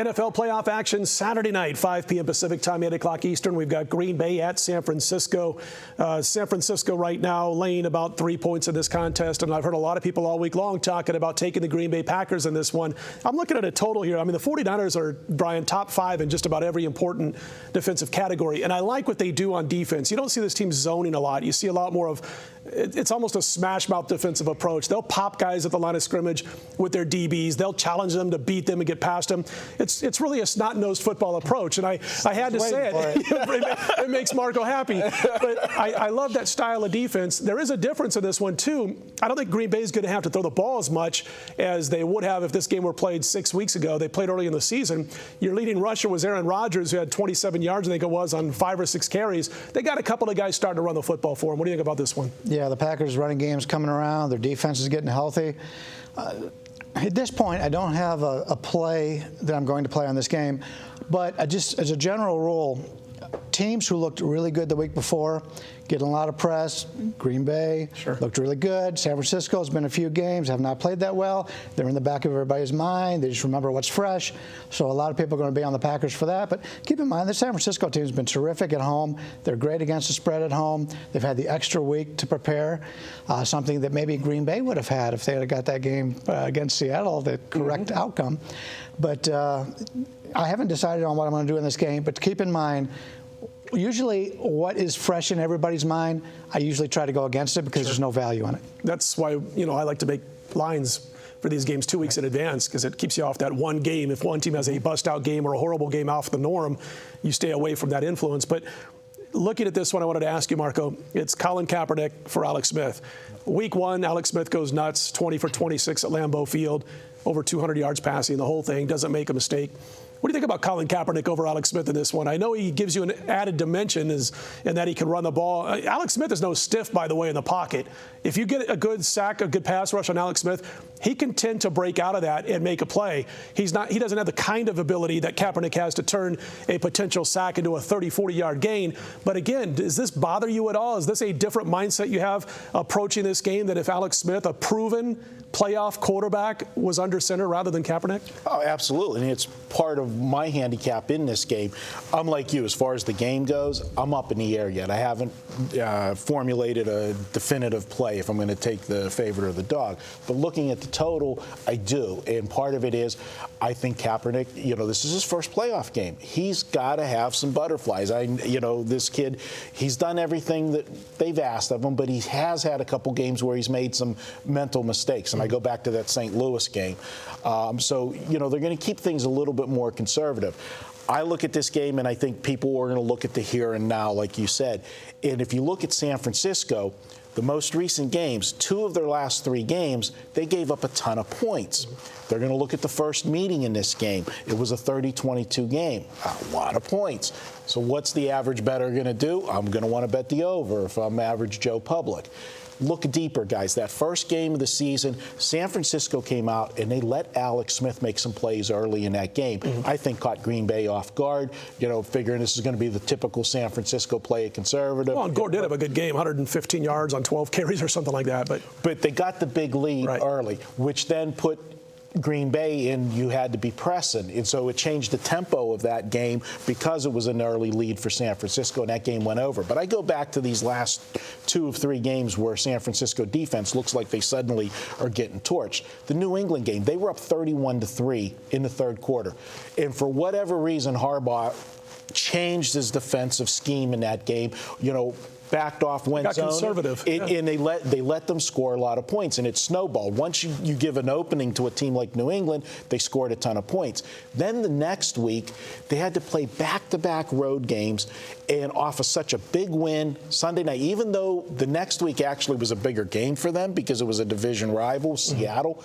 NFL playoff action Saturday night, 5 p.m. Pacific time, 8 o'clock Eastern. We've got Green Bay at San Francisco. San Francisco right now laying about 3 points in this contest, and I've heard a lot of people all week long talking about taking the Green Bay Packers in this one. I'm looking at a total here. I mean, the 49ers are, Bryan, top 5 in just about every important defensive category, and I like what they do on defense. You don't see this team zoning a lot. You see a lot more of, it's almost a smash-mouth defensive approach. They'll pop guys at the line of scrimmage with their DBs. They'll challenge them to beat them and get past them. It's really a snot-nosed football approach, and I had to say it. It makes Marco happy. But I love that style of defense. There is a difference in this one, too. I don't think Green Bay is going to have to throw the ball as much as they would have if this game were played 6 weeks ago. They played early in the season. Your leading rusher was Aaron Rodgers, who had 27 yards, I think it was, on 5 or 6 carries. They got a couple of guys starting to run the football for them. What do you think about this one? Yeah, the Packers' running game's coming around. Their defense is getting healthy. At this point, I don't have a play that I'm going to play on this game, but just as a general rule, teams who looked really good the week before, getting a lot of press. Green Bay looked really good. San Francisco's been a few games, have not played that well. They're in the back of everybody's mind. They just remember what's fresh. So a lot of people are going to be on the Packers for that. But keep in mind, the San Francisco team's been terrific at home. They're great against the spread at home. They've had the extra week to prepare, something that maybe Green Bay would have had if they had got that game against Seattle, the correct outcome. But I haven't decided on what I'm going to do in this game. But keep in mind, usually what is fresh in everybody's mind, I usually try to go against it because there's no value in it. That's why, I like to make lines for these games 2 weeks in advance, because it keeps you off that one game. If one team has a bust-out game or a horrible game off the norm, you stay away from that influence. But looking at this one, I wanted to ask you, Marco, it's Colin Kaepernick for Alex Smith. Week 1, Alex Smith goes nuts, 20 for 26 at Lambeau Field, over 200 yards passing, the whole thing, doesn't make a mistake. What do you think about Colin Kaepernick over Alex Smith in this one? I know he gives you an added dimension in that he can run the ball. Alex Smith is no stiff, by the way, in the pocket. If you get a good sack, a good pass rush on Alex Smith, he can tend to break out of that and make a play. He doesn't have the kind of ability that Kaepernick has to turn a potential sack into a 30, 40-yard gain. But again, does this bother you at all? Is this a different mindset you have approaching this game, that if Alex Smith, a proven playoff quarterback, was under center rather than Kaepernick? Oh, absolutely. And it's part of my handicap in this game. I'm like you, as far as the game goes, I'm up in the air yet. I haven't formulated a definitive play if I'm going to take the favorite or the dog. But looking at the total, I do. And part of it is, I think Kaepernick, this is his first playoff game. He's got to have some butterflies. This kid, he's done everything that they've asked of him, but he has had a couple games where he's made some mental mistakes. And I go back to that St. Louis game. So they're going to keep things a little bit more conservative. I look at this game, and I think people are going to look at the here and now, like you said. And if you look at San Francisco, the most recent games, 2 of their last 3 games, they gave up a ton of points. They're going to look at the first meeting in this game. It was a 30-22 game, a lot of points. So what's the average bettor going to do? I'm going to want to bet the over if I'm average Joe Public. Look deeper, guys. That first game of the season, San Francisco came out and they let Alex Smith make some plays early in that game. I think caught Green Bay off guard, figuring this is going to be the typical San Francisco play it conservative. Well, and Gore did have a good game, 115 yards on 12 carries or something like that. But they got the big lead early, which then put Green Bay in, you had to be pressing. And so it changed the tempo of that game because it was an early lead for San Francisco, and that game went over. But I go back to these last 2 of 3 games where San Francisco defense looks like they suddenly are getting torched. The New England game, they were up 31-3 in the third quarter. And for whatever reason, Harbaugh changed his defensive scheme in that game. Backed off, went zone, conservative. And they let them score a lot of points, and it snowballed. Once you give an opening to a team like New England, they scored a ton of points. Then the next week, they had to play back-to-back road games, and off of such a big win Sunday night, even though the next week actually was a bigger game for them because it was a division rival, Seattle.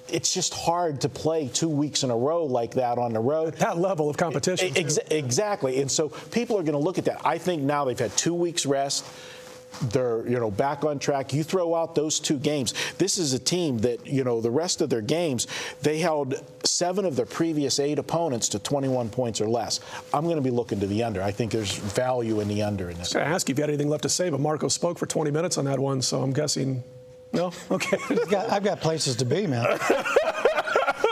It's just hard to play 2 weeks in a row like that on the road. That level of competition. Exactly. And so people are going to look at that. I think now they've had 2 weeks rest. They're, back on track. You throw out those 2 games. This is a team that, the rest of their games, they held 7 of their previous 8 opponents to 21 points or less. I'm going to be looking to the under. I think there's value in the under in this. I was going to ask you if you had anything left to say, but Marco spoke for 20 minutes on that one, so I'm guessing. No? Okay. I've got places to be, man.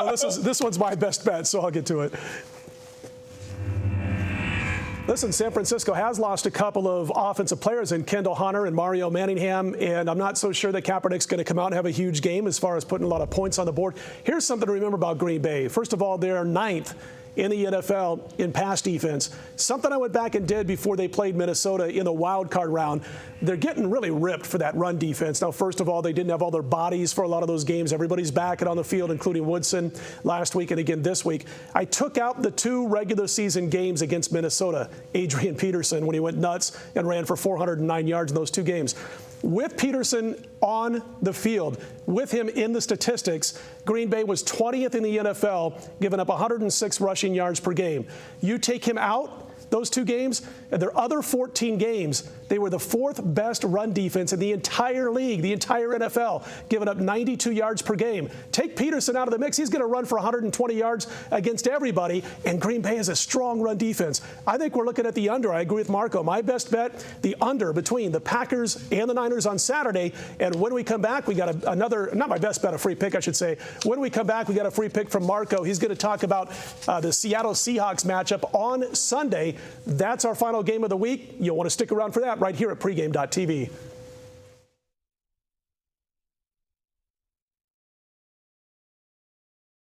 Well, this one's my best bet, so I'll get to it. Listen, San Francisco has lost a couple of offensive players in Kendall Hunter and Mario Manningham, and I'm not so sure that Kaepernick's going to come out and have a huge game as far as putting a lot of points on the board. Here's something to remember about Green Bay. First of all, they're 9th in the NFL in pass defense. Something I went back and did before they played Minnesota in the wild card round. They're getting really ripped for that run defense. Now, first of all, they didn't have all their bodies for a lot of those games. Everybody's back and on the field, including Woodson last week and again this week. I took out the 2 regular season games against Minnesota, Adrian Peterson, when he went nuts and ran for 409 yards in those 2 games. With Peterson on the field, with him in the statistics, Green Bay was 20th in the NFL, giving up 106 rushing yards per game. You take him out, those 2 games, and their other 14 games, they were the 4th best run defense in the entire league, the entire NFL, giving up 92 yards per game. Take Peterson out of the mix, he's going to run for 120 yards against everybody, and Green Bay has a strong run defense. I think we're looking at the under. I agree with Marco. My best bet, the under between the Packers and the Niners on Saturday, and when we come back, we got another, not my best bet, a free pick, I should say. When we come back, we got a free pick from Marco. He's going to talk about the Seattle Seahawks matchup on Sunday. That's our final game of the week. You'll want to stick around for that right here at pregame.tv.